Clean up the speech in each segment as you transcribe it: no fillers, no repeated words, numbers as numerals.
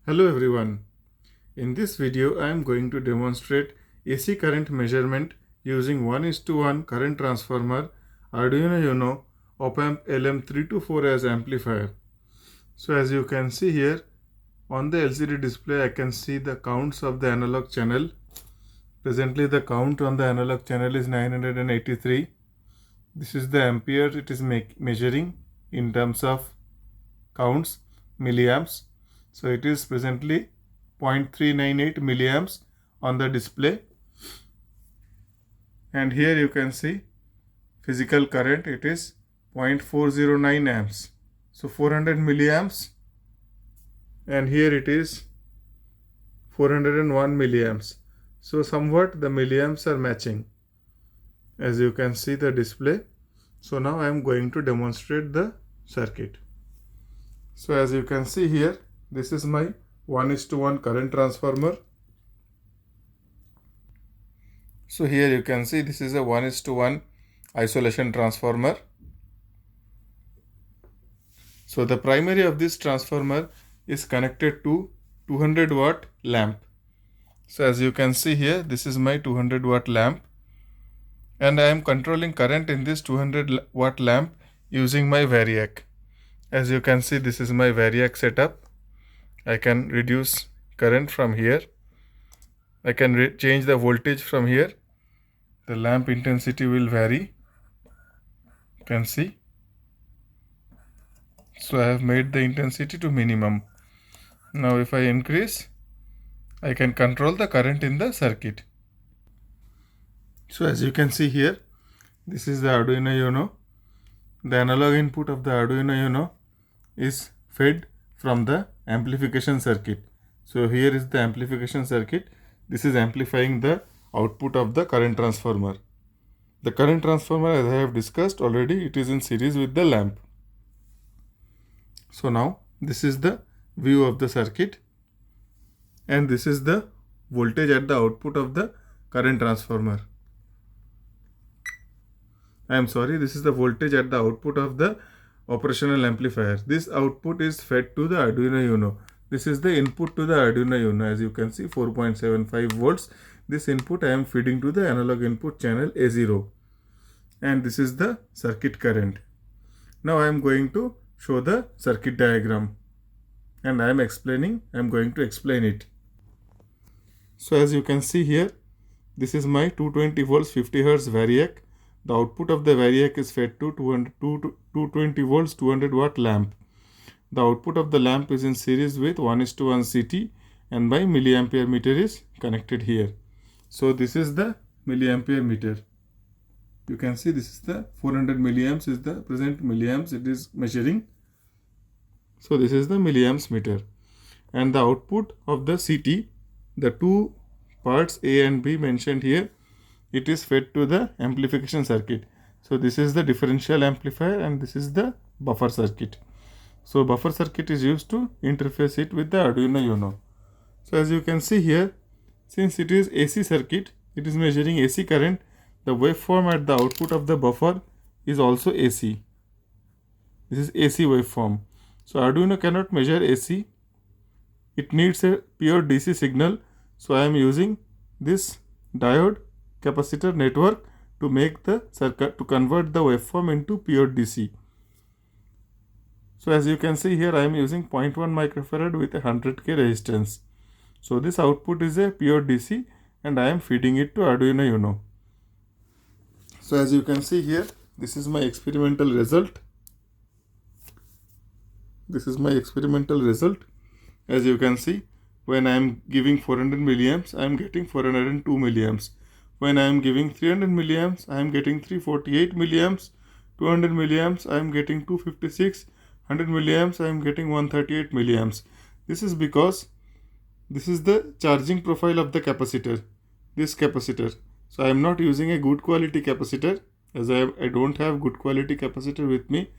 Hello everyone. In this video I am going to demonstrate AC current measurement using 1:1 current transformer, Arduino Uno, opamp LM324 as amplifier. So as you can see here on the LCD display, I can see the counts of the analog channel. Presently the count on the analog channel is 983. This is the ampere it is measuring in terms of counts, milliamps. So it is presently 0.398 milliamps on the display, and here you can see physical current, it is 0.409 amps. So 400 milliamps, and here it is 401 milliamps. So somewhat the milliamps are matching as you can see the display. So now I am going to demonstrate the circuit. So as you can see here, this is my 1:1 current transformer. So here you can see this is a 1:1 isolation transformer. So the primary of this transformer is connected to 200 watt lamp. So as you can see here, this is my 200 watt lamp, and I am controlling current in this 200 watt lamp using my variac. As you can see, this is my variac setup. I can reduce current from here. I can change the voltage from here. The lamp intensity will vary. You can see. So I have made the intensity to minimum. Now if I increase, I can control the current in the circuit. So as you can see here, this is the Arduino Uno. The analog input of the Arduino Uno is fed from the amplification circuit. So here is the amplification circuit. This is amplifying the output of the current transformer. The current transformer, as I have discussed already, it is in series with the lamp. So now this is the view of the circuit, and this is the voltage at the output of the current transformer. This is the voltage at the output of the operational amplifier. This output is fed to the Arduino Uno. This is the input to the Arduino Uno. As you can see, 4.75 volts. This input I am feeding to the analog input channel A0, and this is the circuit current. Now I am going to show the circuit diagram, and I am going to explain it. So as you can see here, this is my 220 volts 50 Hz variac. The output of the variac is fed to 220 volts 200 watt lamp. The output of the lamp is in series with 1:1 CT, and my milliampere meter is connected here. So this is the milliampere meter. You can see this is the 400 milliamps is the present milliamps it is measuring. So this is the milliamps meter, and the output of the CT, the two parts A and B mentioned here, it is fed to the amplification circuit. So this is the differential amplifier, and this is the buffer circuit. So buffer circuit is used to interface it with the Arduino Uno. So as you can see here, since it is AC circuit, it is measuring AC current. The waveform at the output of the buffer is also AC. This is AC waveform. So Arduino cannot measure AC. It needs a pure DC signal. So I am using this diode capacitor network to make the circuit, to convert the waveform into pure DC. So as you can see here, I am using 0.1 microfarad with a 100k resistance. So this output is a pure DC, and I am feeding it to Arduino Uno. So as you can see here, this is my experimental result. This is my experimental result. As you can see, when I am giving 400 milliamps, I am getting 402 milliamps. When I am giving 300 milliamps, I am getting 348 milliamps. 200 milliamps, I am getting 256. 100 milliamps, I am getting 138 milliamps. This is because this is the charging profile of the capacitor, this capacitor. So I am not using a good quality capacitor, as I don't have good quality capacitor with me.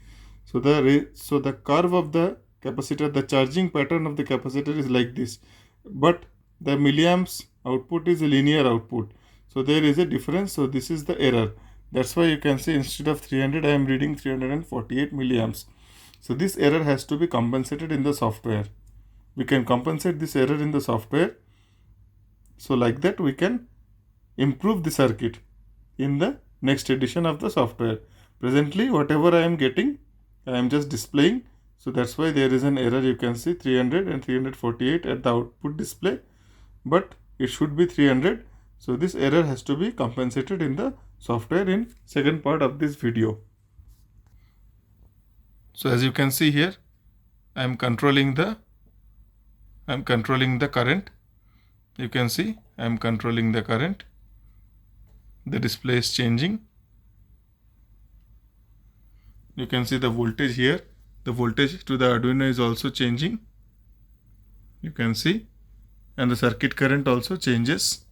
So the curve of the capacitor, the charging pattern of the capacitor is like this, but the milliamps output is a linear output. So there is a difference. So this is the error. That's why you can see instead of 300, I am reading 348 milliamps. So this error has to be compensated in the software. we can compensate this error in the software. So like that we can improve the circuit in the next edition of the software. Presently whatever I am getting, I am just displaying. So that's why there is an error. You can see 300 and 348 at the output display, but it should be 300. So this error has to be compensated in the software in second part of this video. So as you can see here, I am controlling the current. You can see I am controlling the current. The display is changing. You can see the voltage here. The voltage to the Arduino is also changing. You can see, and the circuit current also changes.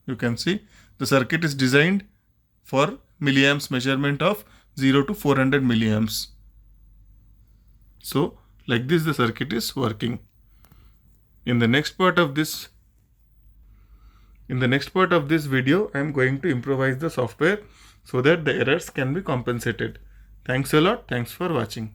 You can see the circuit is designed for milliamps measurement of 0 to 400 milliamps. So like this the circuit is working. In the next part of this video, I am going to improvise the software so that the errors can be compensated. Thanks a lot. Thanks for watching.